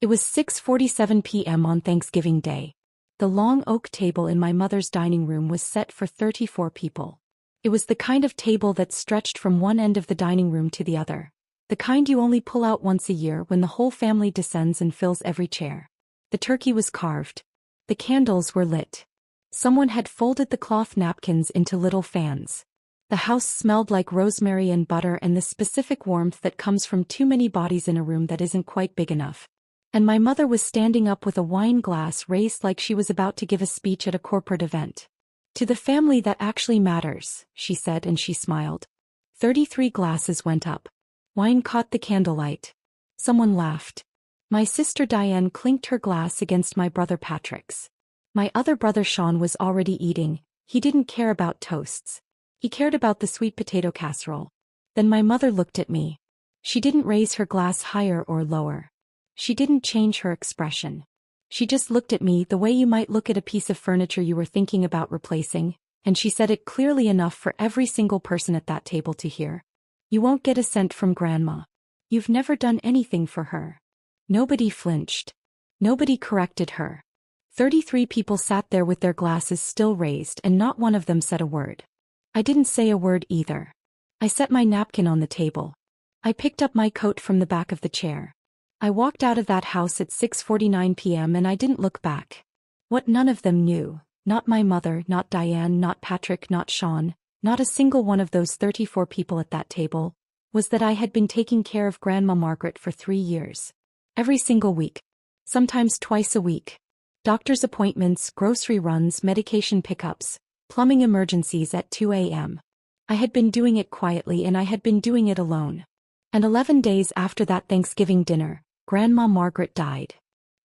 It was 6:47 p.m. on Thanksgiving Day. The long oak table in my mother's dining room was set for 34 people. It was the kind of table that stretched from one end of the dining room to the other. The kind you only pull out once a year when the whole family descends and fills every chair. The turkey was carved. The candles were lit. Someone had folded the cloth napkins into little fans. The house smelled like rosemary and butter and the specific warmth that comes from too many bodies in a room that isn't quite big enough. And my mother was standing up with a wine glass raised like she was about to give a speech at a corporate event. "To the family that actually matters," she said, and she smiled. 33 glasses went up. Wine caught the candlelight. Someone laughed. My sister Diane clinked her glass against my brother Patrick's. My other brother Sean was already eating. He didn't care about toasts. He cared about the sweet potato casserole. Then my mother looked at me. She didn't raise her glass higher or lower. She didn't change her expression. She just looked at me the way you might look at a piece of furniture you were thinking about replacing, and she said it clearly enough for every single person at that table to hear. "You won't get a cent from Grandma. You've never done anything for her." Nobody flinched. Nobody corrected her. 33 people sat there with their glasses still raised and not one of them said a word. I didn't say a word either. I set my napkin on the table. I picked up my coat from the back of the chair. I walked out of that house at 6:49 p.m. and I didn't look back. What none of them knew, not my mother, not Diane, not Patrick, not Sean, not a single one of those 34 people at that table, was that I had been taking care of Grandma Margaret for 3 years. Every single week. Sometimes twice a week. Doctor's appointments, grocery runs, medication pickups, plumbing emergencies at 2 a.m. I had been doing it quietly and I had been doing it alone. And 11 days after that Thanksgiving dinner, Grandma Margaret died.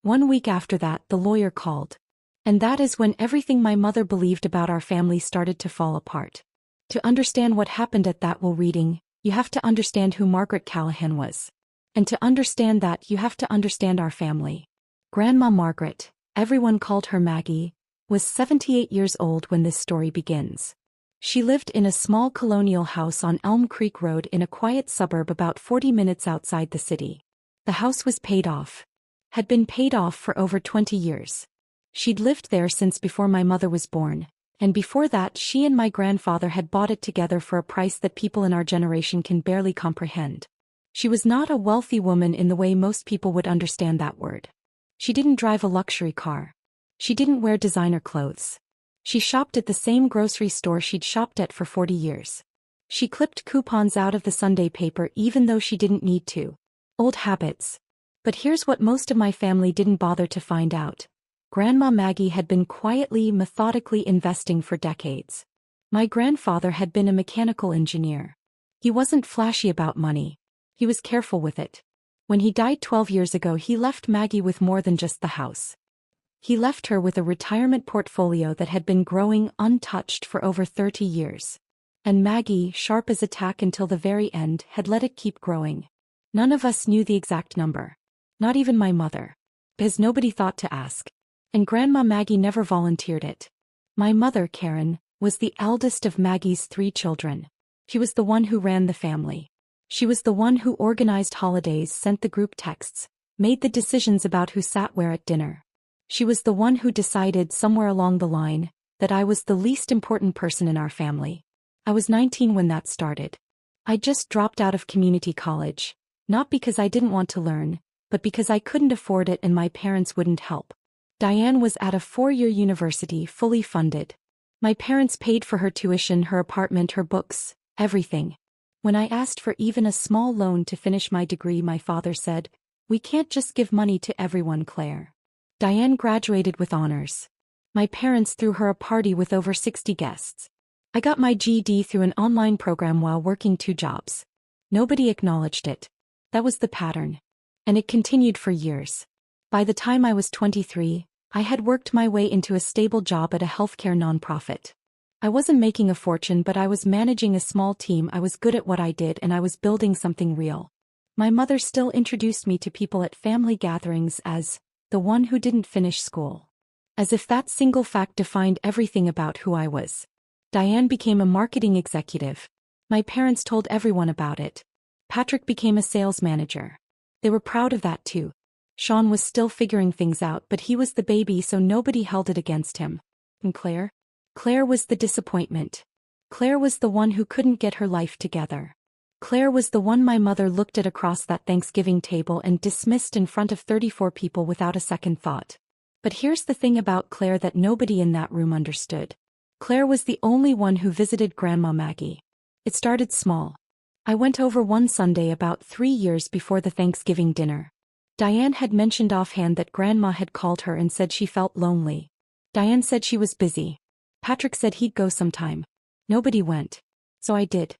1 week after that, the lawyer called. And that is when everything my mother believed about our family started to fall apart. To understand what happened at that will reading, you have to understand who Margaret Callahan was. And to understand that, you have to understand our family. Grandma Margaret, everyone called her Maggie, was 78 years old when this story begins. She lived in a small colonial house on Elm Creek Road in a quiet suburb about 40 minutes outside the city. The house was paid off. Had been paid off for over 20 years. She'd lived there since before my mother was born, and before that she and my grandfather had bought it together for a price that people in our generation can barely comprehend. She was not a wealthy woman in the way most people would understand that word. She didn't drive a luxury car. She didn't wear designer clothes. She shopped at the same grocery store she'd shopped at for 40 years. She clipped coupons out of the Sunday paper even though she didn't need to. Old habits. But here's what most of my family didn't bother to find out. Grandma Maggie had been quietly, methodically investing for decades. My grandfather had been a mechanical engineer. He wasn't flashy about money. He was careful with it. When he died 12 years ago, he left Maggie with more than just the house. He left her with a retirement portfolio that had been growing untouched for over 30 years. And Maggie, sharp as a tack until the very end, had let it keep growing. None of us knew the exact number. Not even my mother. Because nobody thought to ask. And Grandma Maggie never volunteered it. My mother, Karen, was the eldest of Maggie's 3 children. She was the one who ran the family. She was the one who organized holidays, sent the group texts, made the decisions about who sat where at dinner. She was the one who decided somewhere along the line that I was the least important person in our family. I was 19 when that started. I just dropped out of community college, not because I didn't want to learn, but because I couldn't afford it and my parents wouldn't help. Diane was at a 4-year university, fully funded. My parents paid for her tuition, her apartment, her books, everything. When I asked for even a small loan to finish my degree, my father said, "We can't just give money to everyone, Claire." Diane graduated with honors. My parents threw her a party with over 60 guests. I got my GED through an online program while working 2 jobs. Nobody acknowledged it. That was the pattern. And it continued for years. By the time I was 23, I had worked my way into a stable job at a healthcare nonprofit. I wasn't making a fortune, but I was managing a small team. I was good at what I did and I was building something real. My mother still introduced me to people at family gatherings as the one who didn't finish school. As if that single fact defined everything about who I was. Diane became a marketing executive. My parents told everyone about it. Patrick became a sales manager. They were proud of that too. Sean was still figuring things out, but he was the baby, so nobody held it against him. And Claire? Claire was the disappointment. Claire was the one who couldn't get her life together. Claire was the one my mother looked at across that Thanksgiving table and dismissed in front of 34 people without a second thought. But here's the thing about Claire that nobody in that room understood. Claire was the only one who visited Grandma Maggie. It started small. I went over one Sunday about 3 years before the Thanksgiving dinner. Diane had mentioned offhand that Grandma had called her and said she felt lonely. Diane said she was busy. Patrick said he'd go sometime. Nobody went. So I did.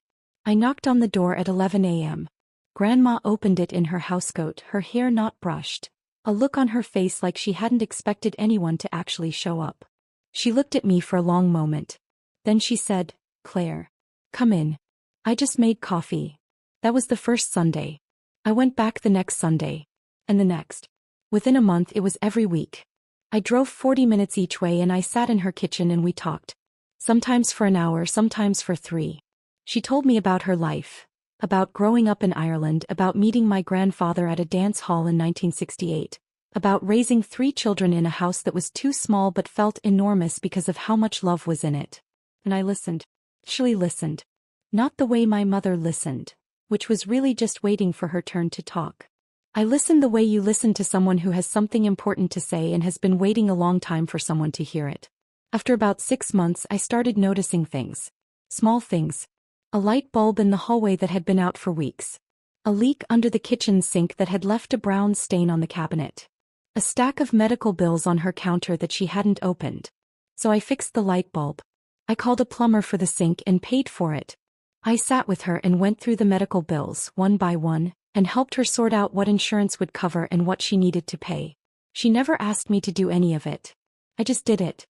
I knocked on the door at 11 a.m. Grandma opened it in her housecoat, her hair not brushed, a look on her face like she hadn't expected anyone to actually show up. She looked at me for a long moment. Then she said, "Claire, come in. I just made coffee." That was the first Sunday. I went back the next Sunday. And the next. Within a month it was every week. I drove 40 minutes each way and I sat in her kitchen and we talked. Sometimes for an hour, sometimes for 3. She told me about her life. About growing up in Ireland, about meeting my grandfather at a dance hall in 1968. About raising 3 children in a house that was too small but felt enormous because of how much love was in it. And I listened. Actually listened. Not the way my mother listened, which was really just waiting for her turn to talk. I listened the way you listen to someone who has something important to say and has been waiting a long time for someone to hear it. After about 6 months, I started noticing things. Small things. A light bulb in the hallway that had been out for weeks. A leak under the kitchen sink that had left a brown stain on the cabinet. A stack of medical bills on her counter that she hadn't opened. So I fixed the light bulb. I called a plumber for the sink and paid for it. I sat with her and went through the medical bills, one by one, and helped her sort out what insurance would cover and what she needed to pay. She never asked me to do any of it. I just did it.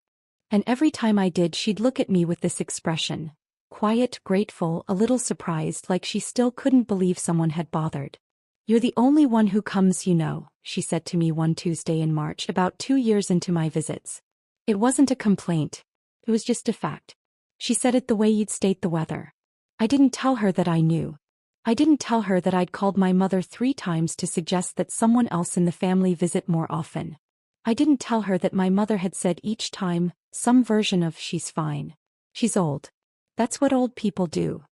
And every time I did, she'd look at me with this expression. Quiet, grateful, a little surprised, like she still couldn't believe someone had bothered. "You're the only one who comes, you know," she said to me one Tuesday in March, about 2 years into my visits. It wasn't a complaint. It was just a fact. She said it the way you'd state the weather. I didn't tell her that I knew. I didn't tell her that I'd called my mother 3 times to suggest that someone else in the family visit more often. I didn't tell her that my mother had said each time, some version of "she's fine. She's old. That's what old people do."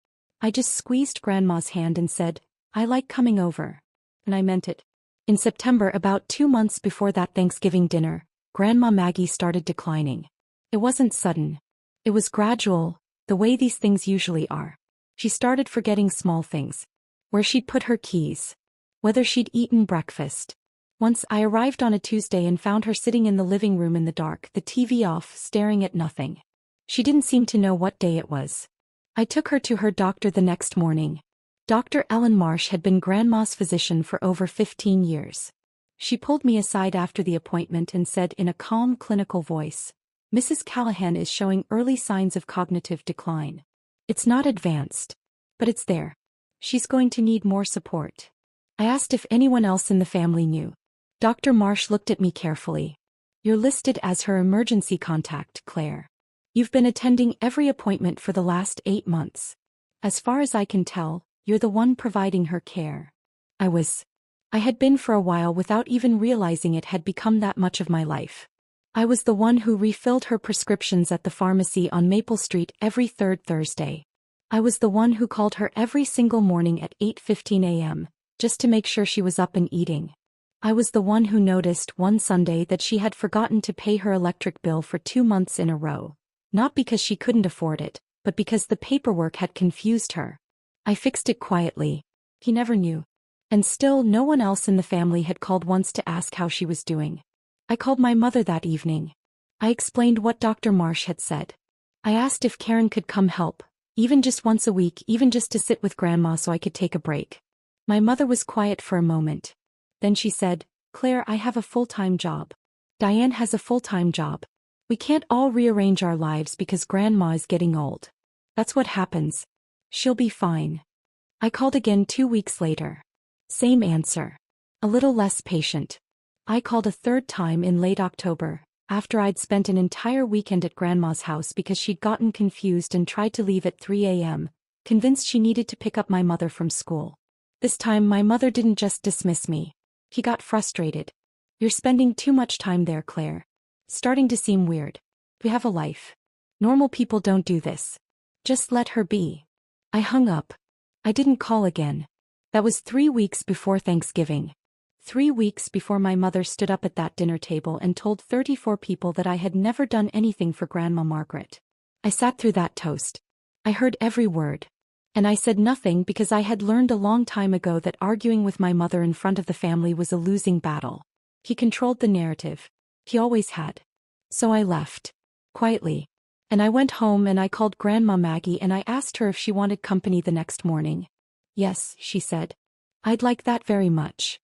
I just squeezed Grandma's hand and said, "I like coming over." And I meant it. In September, about 2 months before that Thanksgiving dinner, Grandma Maggie started declining. It wasn't sudden. It was gradual, the way these things usually are. She started forgetting small things. Where she'd put her keys. Whether she'd eaten breakfast. Once I arrived on a Tuesday and found her sitting in the living room in the dark, the TV off, staring at nothing. She didn't seem to know what day it was. I took her to her doctor the next morning. Dr. Ellen Marsh had been Grandma's physician for over 15 years. She pulled me aside after the appointment and said in a calm, clinical voice, "Mrs. Callahan is showing early signs of cognitive decline. It's not advanced, but it's there. She's going to need more support." I asked if anyone else in the family knew. Dr. Marsh looked at me carefully. "You're listed as her emergency contact, Claire. You've been attending every appointment for the last 8 months. As far as I can tell, you're the one providing her care." I had been for a while without even realizing it had become that much of my life. I was the one who refilled her prescriptions at the pharmacy on Maple Street every 3rd Thursday. I was the one who called her every single morning at 8:15 a.m., just to make sure she was up and eating. I was the one who noticed one Sunday that she had forgotten to pay her electric bill for 2 months in a row. Not because she couldn't afford it, but because the paperwork had confused her. I fixed it quietly. He never knew. And still no one else in the family had called once to ask how she was doing. I called my mother that evening. I explained what Dr. Marsh had said. I asked if Karen could come help, even just once a week, even just to sit with Grandma so I could take a break. My mother was quiet for a moment. Then she said, "Claire, I have a full-time job. Diane has a full-time job. We can't all rearrange our lives because Grandma is getting old. That's what happens. She'll be fine." I called again 2 weeks later. Same answer. A little less patient. I called a 3rd time in late October, after I'd spent an entire weekend at Grandma's house because she'd gotten confused and tried to leave at 3 a.m., convinced she needed to pick up my mother from school. This time my mother didn't just dismiss me. She got frustrated. You're spending too much time there, Claire. Starting to seem weird. We have a life. Normal people don't do this. Just let her be. I hung up. I didn't call again. That was 3 weeks before Thanksgiving. 3 weeks before my mother stood up at that dinner table and told 34 people that I had never done anything for Grandma Margaret. I sat through that toast. I heard every word. And I said nothing because I had learned a long time ago that arguing with my mother in front of the family was a losing battle. He controlled the narrative. He always had. So I left. Quietly. And I went home and I called Grandma Maggie and I asked her if she wanted company the next morning. Yes, she said. I'd like that very much.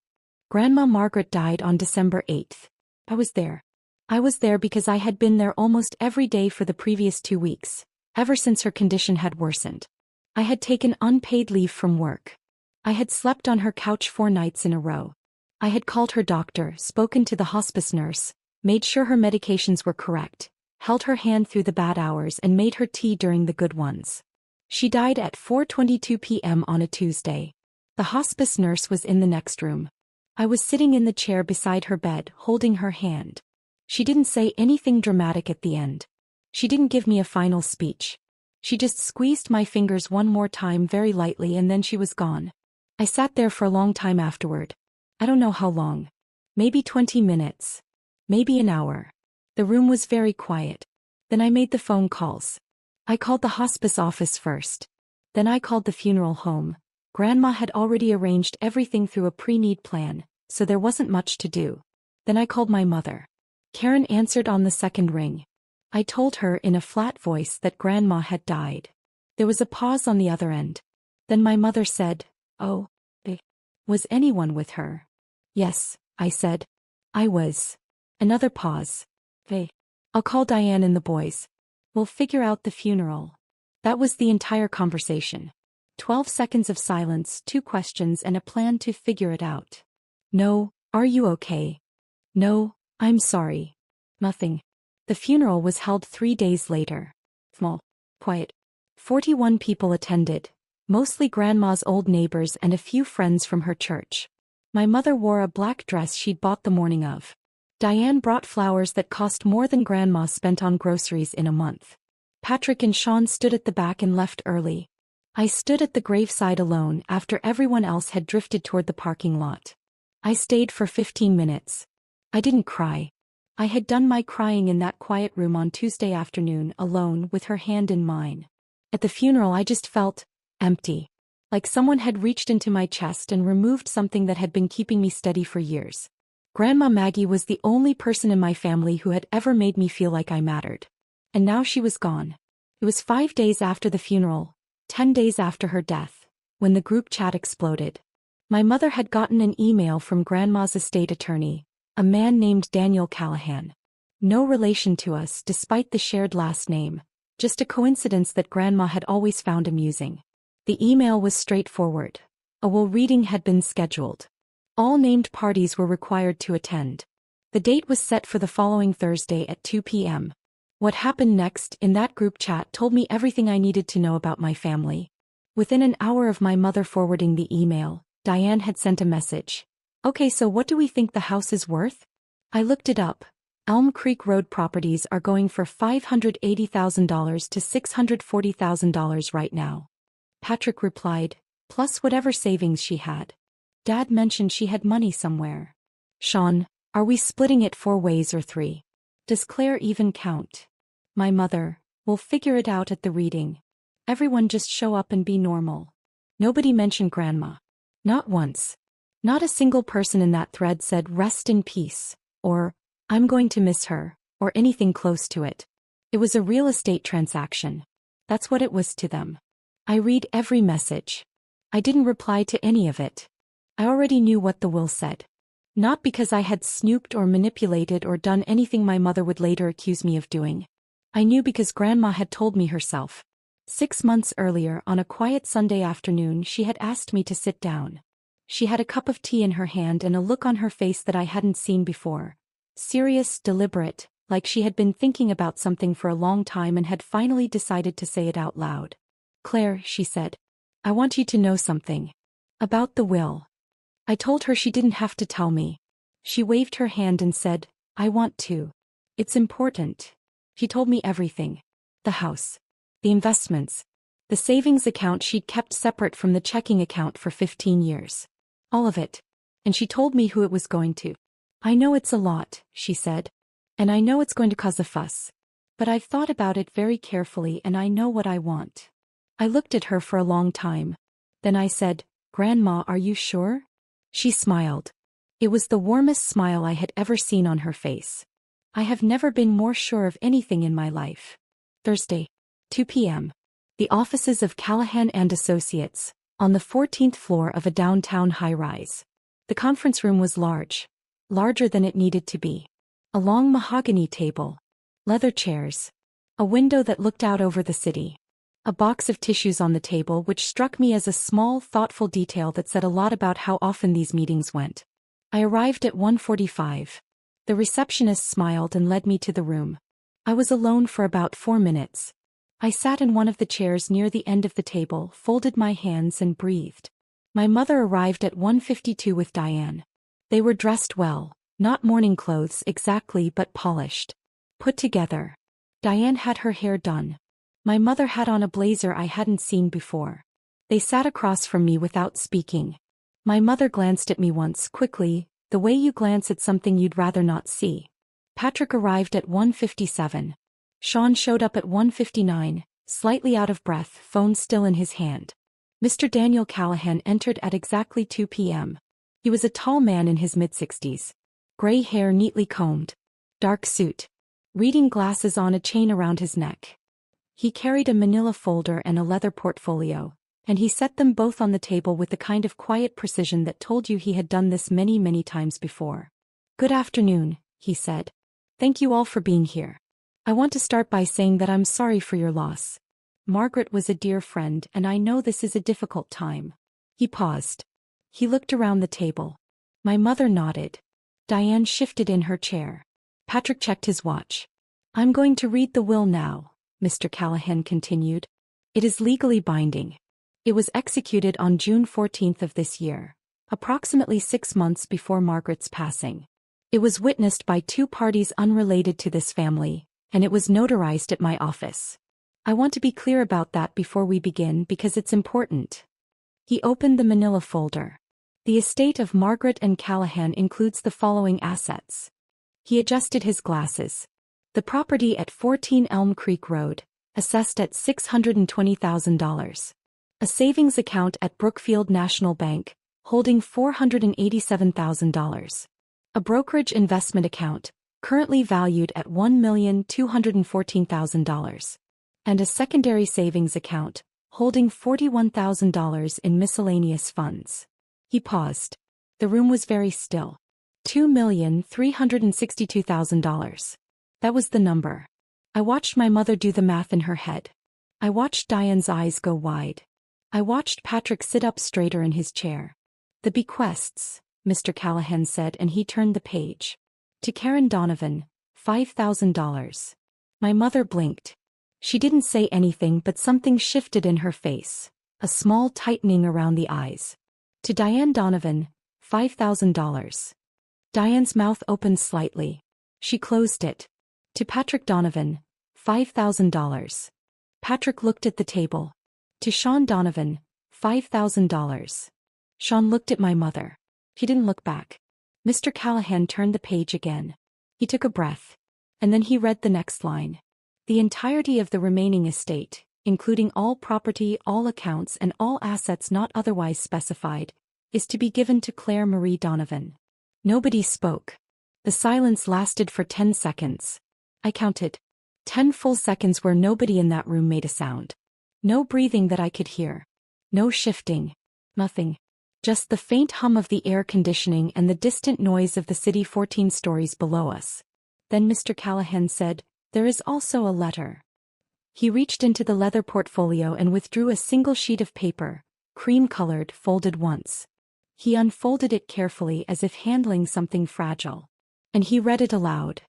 Grandma Margaret died on December 8th. I was there. I was there because I had been there almost every day for the previous 2 weeks, ever since her condition had worsened. I had taken unpaid leave from work. I had slept on her couch 4 nights in a row. I had called her doctor, spoken to the hospice nurse, made sure her medications were correct, held her hand through the bad hours and made her tea during the good ones. She died at 4:22 p.m. on a Tuesday. The hospice nurse was in the next room. I was sitting in the chair beside her bed, holding her hand. She didn't say anything dramatic at the end. She didn't give me a final speech. She just squeezed my fingers one more time very lightly and then she was gone. I sat there for a long time afterward. I don't know how long. Maybe 20 minutes. Maybe an hour. The room was very quiet. Then I made the phone calls. I called the hospice office first. Then I called the funeral home. Grandma had already arranged everything through a pre-need plan, so there wasn't much to do. Then I called my mother. Karen answered on the second ring. I told her in a flat voice that Grandma had died. There was a pause on the other end. Then my mother said, "Oh, was anyone with her?" "Yes," I said. "I was." Another pause. "I'll call Diane and the boys. We'll figure out the funeral." That was the entire conversation. 12 seconds of silence, 2 questions and a plan to figure it out. "No, are you okay?" "No, I'm sorry." Nothing. The funeral was held 3 days later. Small. Quiet. 41 people attended, mostly Grandma's old neighbors and a few friends from her church. My mother wore a black dress she'd bought the morning of. Diane brought flowers that cost more than Grandma spent on groceries in a month. Patrick and Sean stood at the back and left early. I stood at the graveside alone after everyone else had drifted toward the parking lot. I stayed for 15 minutes. I didn't cry. I had done my crying in that quiet room on Tuesday afternoon alone with her hand in mine. At the funeral I just felt empty. Like someone had reached into my chest and removed something that had been keeping me steady for years. Grandma Maggie was the only person in my family who had ever made me feel like I mattered. And now she was gone. It was 5 days after the funeral, 10 days after her death, when the group chat exploded. My mother had gotten an email from Grandma's estate attorney, a man named Daniel Callahan. No relation to us despite the shared last name, just a coincidence that Grandma had always found amusing. The email was straightforward. A will reading had been scheduled. All named parties were required to attend. The date was set for the following Thursday at 2 p.m. What happened next in that group chat told me everything I needed to know about my family. Within an hour of my mother forwarding the email, Diane had sent a message. "Okay, so what do we think the house is worth?" I looked it up. Elm Creek Road properties are going for $580,000 to $640,000 right now. Patrick replied, plus whatever savings she had. Dad mentioned she had money somewhere. Sean, are we splitting it 4 ways or 3? Does Claire even count? My mother, we'll figure it out at the reading. Everyone just show up and be normal. Nobody mentioned Grandma. Not once. Not a single person in that thread said rest in peace, or I'm going to miss her, or anything close to it. It was a real estate transaction. That's what it was to them. I read every message. I didn't reply to any of it. I already knew what the will said. Not because I had snooped or manipulated or done anything my mother would later accuse me of doing. I knew because Grandma had told me herself. 6 months earlier on a quiet Sunday afternoon she had asked me to sit down. She had a cup of tea in her hand and a look on her face that I hadn't seen before. Serious, deliberate, like she had been thinking about something for a long time and had finally decided to say it out loud. "Claire," she said, "I want you to know something. About the will." I told her she didn't have to tell me. She waved her hand and said, I want to. It's important. She told me everything. The house. The investments. The savings account she'd kept separate from the checking account for 15 years. All of it. And she told me who it was going to. I know it's a lot, she said. And I know it's going to cause a fuss. But I've thought about it very carefully and I know what I want. I looked at her for a long time. Then I said, Grandma, are you sure? She smiled. It was the warmest smile I had ever seen on her face. I have never been more sure of anything in my life. Thursday, 2 p.m. The offices of Callahan and Associates, on the 14th floor of a downtown high-rise. The conference room was large. Larger than it needed to be. A long mahogany table. Leather chairs. A window that looked out over the city. A box of tissues on the table which struck me as a small, thoughtful detail that said a lot about how often these meetings went. I arrived at 1:45. The receptionist smiled and led me to the room. I was alone for about 4 minutes. I sat in one of the chairs near the end of the table, folded my hands and breathed. My mother arrived at 1:52 with Diane. They were dressed well, not morning clothes exactly but polished. Put together. Diane had her hair done. My mother had on a blazer I hadn't seen before. They sat across from me without speaking. My mother glanced at me once, quickly, the way you glance at something you'd rather not see. Patrick arrived at 1:57. Sean showed up at 1:59, slightly out of breath, phone still in his hand. Mr. Daniel Callahan entered at exactly 2 p.m. He was a tall man in his mid-60s. Gray hair neatly combed. Dark suit. Reading glasses on a chain around his neck. He carried a manila folder and a leather portfolio, and he set them both on the table with the kind of quiet precision that told you he had done this many, many times before. Good afternoon, he said. Thank you all for being here. I want to start by saying that I'm sorry for your loss. Margaret was a dear friend and I know this is a difficult time. He paused. He looked around the table. My mother nodded. Diane shifted in her chair. Patrick checked his watch. I'm going to read the will now, Mr. Callahan continued. It is legally binding. It was executed on June 14th of this year, approximately 6 months before Margaret's passing. It was witnessed by 2 parties unrelated to this family, and it was notarized at my office. I want to be clear about that before we begin because it's important. He opened the manila folder. The estate of Margaret and Callahan includes the following assets. He adjusted his glasses. The property at 14 Elm Creek Road, assessed at $620,000. A savings account at Brookfield National Bank, holding $487,000. A brokerage investment account, currently valued at $1,214,000. And a secondary savings account, holding $41,000 in miscellaneous funds. He paused. The room was very still. $2,362,000. That was the number. I watched my mother do the math in her head. I watched Diane's eyes go wide. I watched Patrick sit up straighter in his chair. The bequests, Mr. Callahan said, and he turned the page. To Karen Donovan, $5,000. My mother blinked. She didn't say anything but something shifted in her face, a small tightening around the eyes. To Diane Donovan, $5,000. Diane's mouth opened slightly. She closed it. To Patrick Donovan, $5,000. Patrick looked at the table. To Sean Donovan, $5,000. Sean looked at my mother. He didn't look back. Mr. Callahan turned the page again. He took a breath. And then he read the next line. The entirety of the remaining estate, including all property, all accounts, and all assets not otherwise specified, is to be given to Claire Marie Donovan. Nobody spoke. The silence lasted for 10 seconds. I counted. 10 full seconds where nobody in that room made a sound. No breathing that I could hear. No shifting. Nothing. Just the faint hum of the air conditioning and the distant noise of the city 14 stories below us. Then Mr. Callahan said, "There is also a letter." He reached into the leather portfolio and withdrew a single sheet of paper, cream-colored, folded once. He unfolded it carefully as if handling something fragile. And he read it aloud.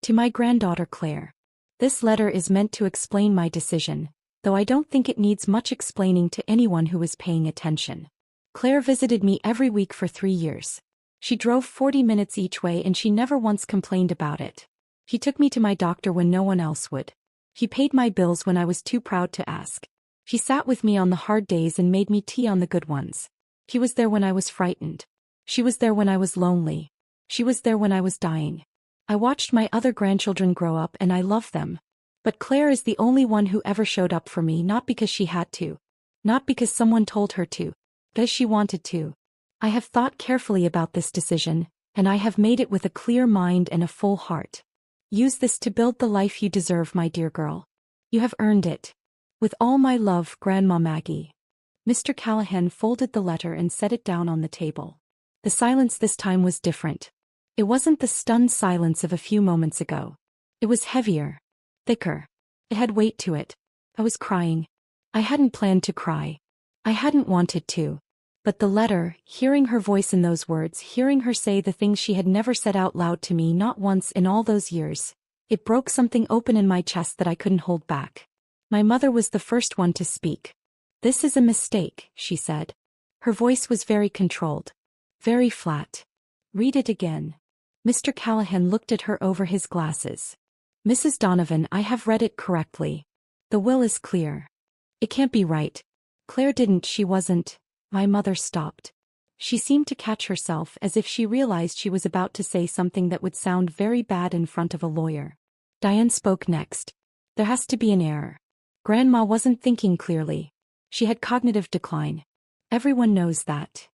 To my granddaughter Claire. This letter is meant to explain my decision, though I don't think it needs much explaining to anyone who is paying attention. Claire visited me every week for 3 years. She drove 40 minutes each way and she never once complained about it. He took me to my doctor when no one else would. He paid my bills when I was too proud to ask. He sat with me on the hard days and made me tea on the good ones. He was there when I was frightened. She was there when I was lonely. She was there when I was dying. I watched my other grandchildren grow up and I love them. But Claire is the only one who ever showed up for me, not because she had to. Not because someone told her to. Because she wanted to. I have thought carefully about this decision, and I have made it with a clear mind and a full heart. Use this to build the life you deserve, my dear girl. You have earned it. With all my love, Grandma Maggie. Mr. Callahan folded the letter and set it down on the table. The silence this time was different. It wasn't the stunned silence of a few moments ago. It was heavier. Thicker. It had weight to it. I was crying. I hadn't planned to cry. I hadn't wanted to. But the letter, hearing her voice in those words, hearing her say the things she had never said out loud to me not once in all those years, it broke something open in my chest that I couldn't hold back. My mother was the first one to speak. "This is a mistake," she said. Her voice was very controlled. Very flat. "Read it again." Mr. Callahan looked at her over his glasses. "Mrs. Donovan, I have read it correctly. The will is clear. It can't be right. Claire didn't, she wasn't." My mother stopped. She seemed to catch herself as if she realized she was about to say something that would sound very bad in front of a lawyer. Diane spoke next. "There has to be an error. Grandma wasn't thinking clearly. She had cognitive decline. Everyone knows that."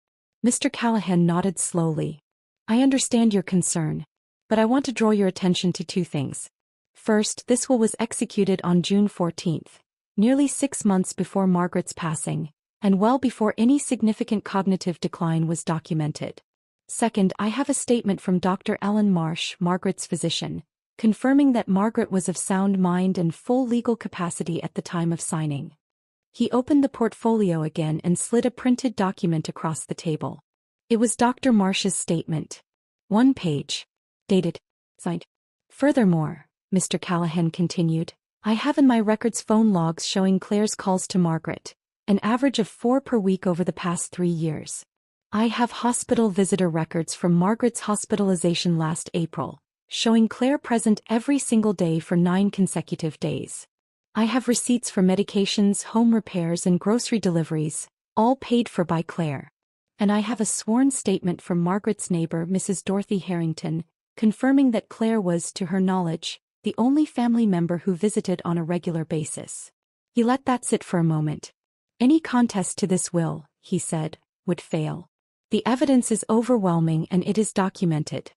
Mr. Callahan nodded slowly. "I understand your concern. But I want to draw your attention to two things. First, this will was executed on June 14th, nearly 6 months before Margaret's passing, and well before any significant cognitive decline was documented. Second, I have a statement from Dr. Ellen Marsh, Margaret's physician, confirming that Margaret was of sound mind and full legal capacity at the time of signing." He opened the portfolio again and slid a printed document across the table. It was Dr. Marsh's statement. 1 page. Dated. Signed. "Furthermore," Mr. Callahan continued, "I have in my records phone logs showing Claire's calls to Margaret, an average of 4 per week over the past 3 years. I have hospital visitor records from Margaret's hospitalization last April, showing Claire present every single day for 9 consecutive days. I have receipts for medications, home repairs and grocery deliveries, all paid for by Claire. And I have a sworn statement from Margaret's neighbor, Mrs. Dorothy Harrington, confirming that Claire was, to her knowledge, the only family member who visited on a regular basis." He let that sit for a moment. "Any contest to this will," he said, "would fail. The evidence is overwhelming and it is documented.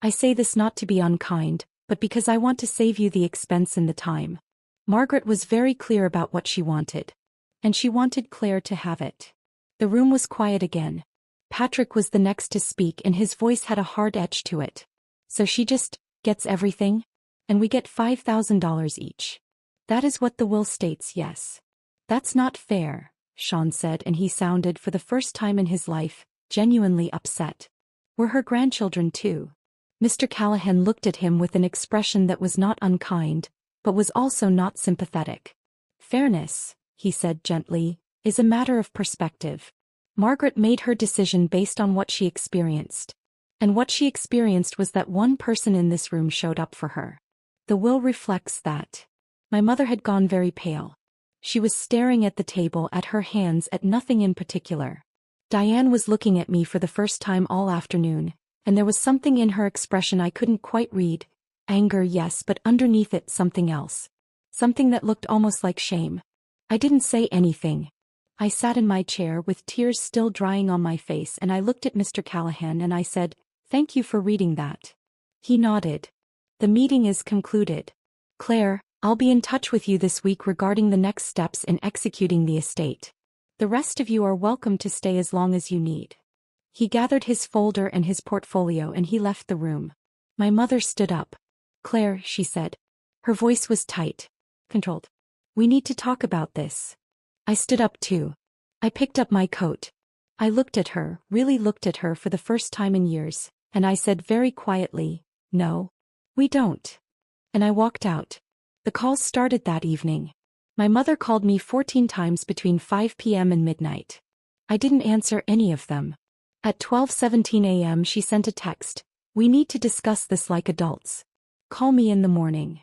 I say this not to be unkind, but because I want to save you the expense and the time. Margaret was very clear about what she wanted. And she wanted Claire to have it." The room was quiet again. Patrick was the next to speak and his voice had a hard edge to it. "So she just gets everything? And we get $5,000 each. That is what the will states, yes." "That's not fair," Sean said, and he sounded, for the first time in his life, genuinely upset. "We're her grandchildren too." Mr. Callahan looked at him with an expression that was not unkind, but was also not sympathetic. "Fairness," he said gently, "is a matter of perspective. Margaret made her decision based on what she experienced. And what she experienced was that one person in this room showed up for her. The will reflects that." My mother had gone very pale. She was staring at the table, at her hands, at nothing in particular. Diane was looking at me for the first time all afternoon, and there was something in her expression I couldn't quite read. Anger, yes, but underneath it something else. Something that looked almost like shame. I didn't say anything. I sat in my chair with tears still drying on my face and I looked at Mr. Callahan and I said, "Thank you for reading that." He nodded. "The meeting is concluded. Claire, I'll be in touch with you this week regarding the next steps in executing the estate. The rest of you are welcome to stay as long as you need." He gathered his folder and his portfolio and he left the room. My mother stood up. "Claire," she said. Her voice was tight, controlled. "We need to talk about this." I stood up too. I picked up my coat. I looked at her, really looked at her for the first time in years, and I said very quietly, "No, we don't." And I walked out. The calls started that evening. My mother called me 14 times between 5 p.m. and midnight. I didn't answer any of them. At 12:17 a.m. she sent a text, "We need to discuss this like adults. Call me in the morning."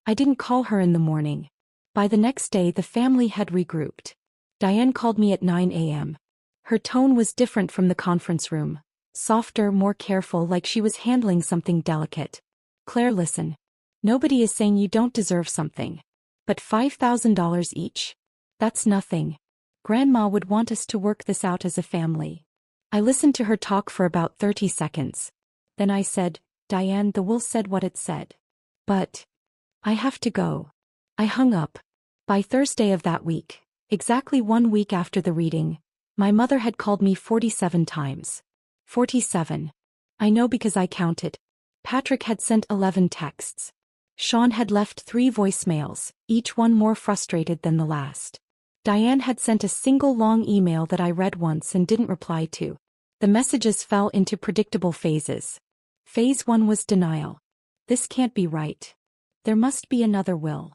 I didn't call her in the morning. By the next day the family had regrouped. Diane called me at 9 a.m. Her tone was different from the conference room. Softer, more careful, like she was handling something delicate. "Claire, listen. Nobody is saying you don't deserve something. But $5,000 each? That's nothing. Grandma would want us to work this out as a family." I listened to her talk for about 30 seconds. Then I said, "Diane, the will said what it said. But I have to go." I hung up. By Thursday of that week, exactly 1 week after the reading, my mother had called me 47 times. 47. I know because I counted. Patrick had sent 11 texts. Sean had left 3 voicemails, each one more frustrated than the last. Diane had sent a single long email that I read once and didn't reply to. The messages fell into predictable phases. Phase 1 was denial. "This can't be right. There must be another will.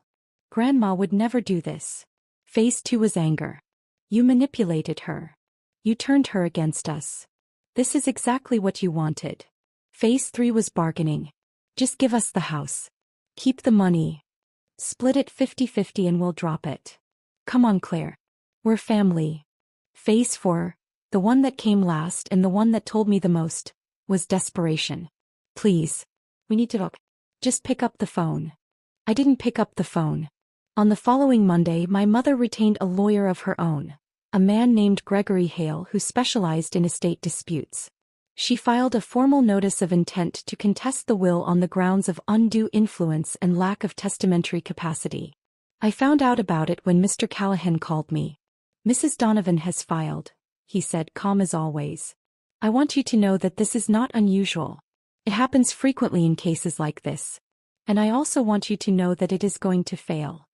Grandma would never do this." Phase 2 was anger. "You manipulated her. You turned her against us. This is exactly what you wanted." Phase 3 was bargaining. "Just give us the house. Keep the money. Split it 50-50 and we'll drop it. Come on, Claire. We're family." Phase 4, the one that came last and the one that told me the most, was desperation. "Please. We need to talk. Just pick up the phone." I didn't pick up the phone. On the following Monday my mother retained a lawyer of her own, a man named Gregory Hale who specialized in estate disputes. She filed a formal notice of intent to contest the will on the grounds of undue influence and lack of testamentary capacity. I found out about it when Mr. Callahan called me. "Mrs. Donovan has filed," he said, calm as always. "I want you to know that this is not unusual. It happens frequently in cases like this. And I also want you to know that it is going to fail."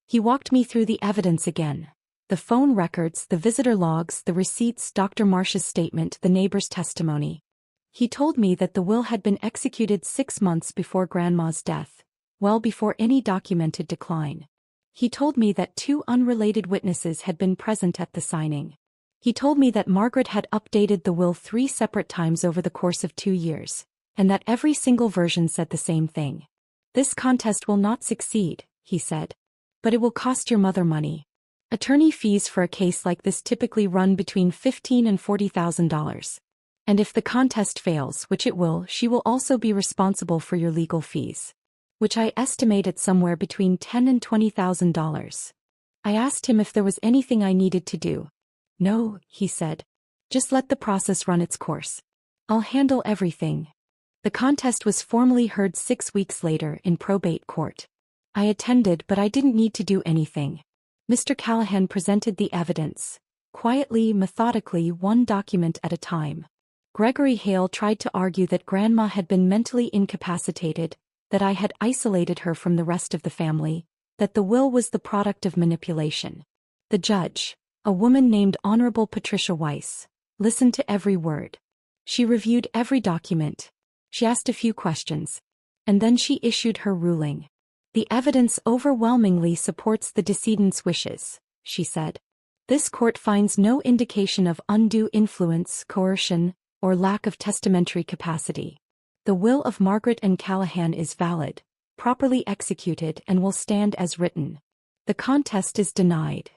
He walked me through the evidence again. The phone records, the visitor logs, the receipts, Dr. Marsh's statement, the neighbor's testimony. He told me that the will had been executed 6 months before Grandma's death, well before any documented decline. He told me that 2 unrelated witnesses had been present at the signing. He told me that Margaret had updated the will 3 separate times over the course of 2 years, and that every single version said the same thing. "This contest will not succeed," he said. "But it will cost your mother money. Attorney fees for a case like this typically run between $15,000 and $40,000. And if the contest fails, which it will, she will also be responsible for your legal fees, which I estimate at somewhere between $10,000 and $20,000. I asked him if there was anything I needed to do. "No," he said. "Just let the process run its course. I'll handle everything." The contest was formally heard 6 weeks later in probate court. I attended, but I didn't need to do anything. Mr. Callahan presented the evidence, quietly, methodically, one document at a time. Gregory Hale tried to argue that Grandma had been mentally incapacitated, that I had isolated her from the rest of the family, that the will was the product of manipulation. The judge, a woman named Honorable Patricia Weiss, listened to every word. She reviewed every document. She asked a few questions. And then she issued her ruling. "The evidence overwhelmingly supports the decedent's wishes," she said. "This court finds no indication of undue influence, coercion, or lack of testamentary capacity. The will of Margaret and Callahan is valid, properly executed, and will stand as written. The contest is denied."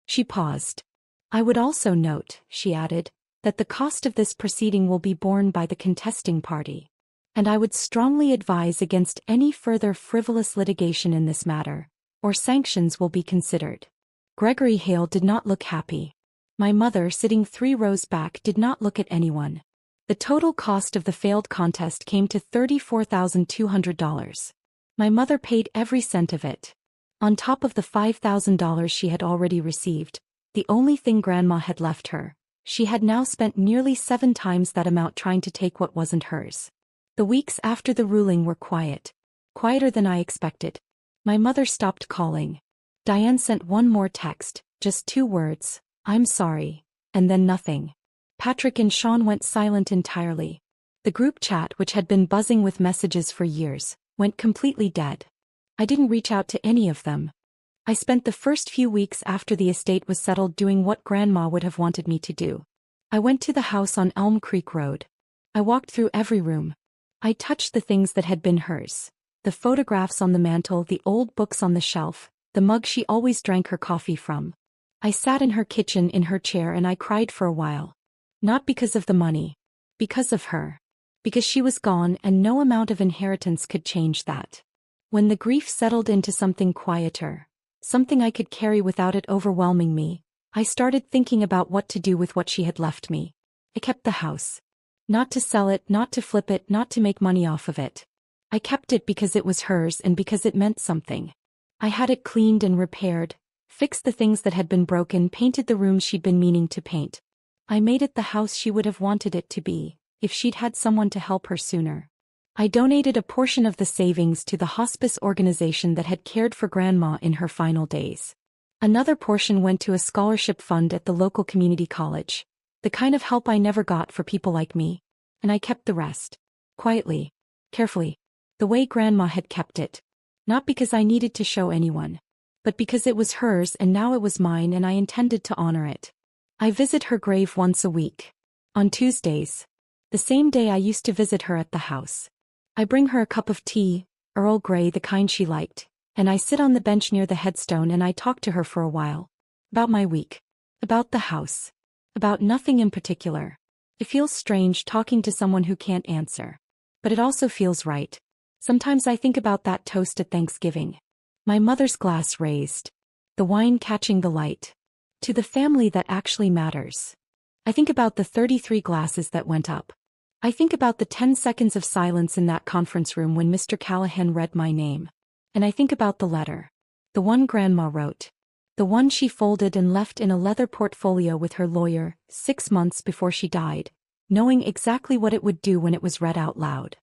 She paused. "I would also note," she added, "that the cost of this proceeding will be borne by the contesting party. And I would strongly advise against any further frivolous litigation in this matter, or sanctions will be considered." Gregory Hale did not look happy. My mother, sitting 3 rows back, did not look at anyone. The total cost of the failed contest came to $34,200. My mother paid every cent of it. On top of the $5,000 she had already received, the only thing Grandma had left her, she had now spent nearly 7 times that amount trying to take what wasn't hers. The weeks after the ruling were quiet. Quieter than I expected. My mother stopped calling. Diane sent one more text, just 2 words, "I'm sorry," and then nothing. Patrick and Sean went silent entirely. The group chat, which had been buzzing with messages for years, went completely dead. I didn't reach out to any of them. I spent the first few weeks after the estate was settled doing what Grandma would have wanted me to do. I went to the house on Elm Creek Road. I walked through every room. I touched the things that had been hers. The photographs on the mantel, the old books on the shelf, the mug she always drank her coffee from. I sat in her kitchen in her chair and I cried for a while. Not because of the money. Because of her. Because she was gone and no amount of inheritance could change that. When the grief settled into something quieter, something I could carry without it overwhelming me, I started thinking about what to do with what she had left me. I kept the house. Not to sell it, not to flip it, not to make money off of it. I kept it because it was hers and because it meant something. I had it cleaned and repaired, fixed the things that had been broken, painted the rooms she'd been meaning to paint. I made it the house she would have wanted it to be, if she'd had someone to help her sooner. I donated a portion of the savings to the hospice organization that had cared for Grandma in her final days. Another portion went to a scholarship fund at the local community college, the kind of help I never got for people like me, and I kept the rest. Quietly. Carefully. The way Grandma had kept it. Not because I needed to show anyone, but because it was hers and now it was mine and I intended to honor it. I visit her grave once a week. On Tuesdays. The same day I used to visit her at the house. I bring her a cup of tea, Earl Grey, the kind she liked, and I sit on the bench near the headstone and I talk to her for a while. About my week. About the house. About nothing in particular. It feels strange talking to someone who can't answer. But it also feels right. Sometimes I think about that toast at Thanksgiving. My mother's glass raised. The wine catching the light. To the family that actually matters. I think about the 33 glasses that went up. I think about the 10 seconds of silence in that conference room when Mr. Callahan read my name. And I think about the letter. The one Grandma wrote. The one she folded and left in a leather portfolio with her lawyer, 6 months before she died, knowing exactly what it would do when it was read out loud.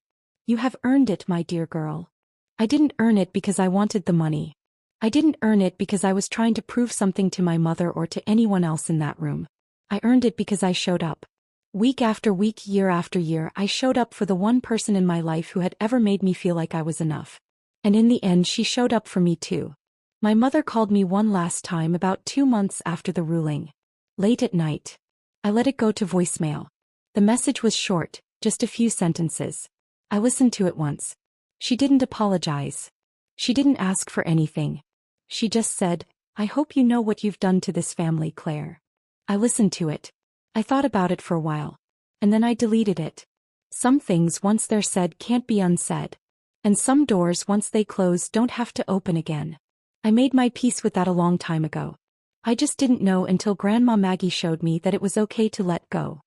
You have earned it, my dear girl. I didn't earn it because I wanted the money. I didn't earn it because I was trying to prove something to my mother or to anyone else in that room. I earned it because I showed up. Week after week, year after year, I showed up for the one person in my life who had ever made me feel like I was enough. And in the end, she showed up for me too. My mother called me one last time about 2 months after the ruling. Late at night. I let it go to voicemail. The message was short, just a few sentences. I listened to it once. She didn't apologize. She didn't ask for anything. She just said, I hope you know what you've done to this family, Claire. I listened to it. I thought about it for a while. And then I deleted it. Some things once they're said can't be unsaid. And some doors once they close don't have to open again. I made my peace with that a long time ago. I just didn't know until Grandma Maggie showed me that it was okay to let go.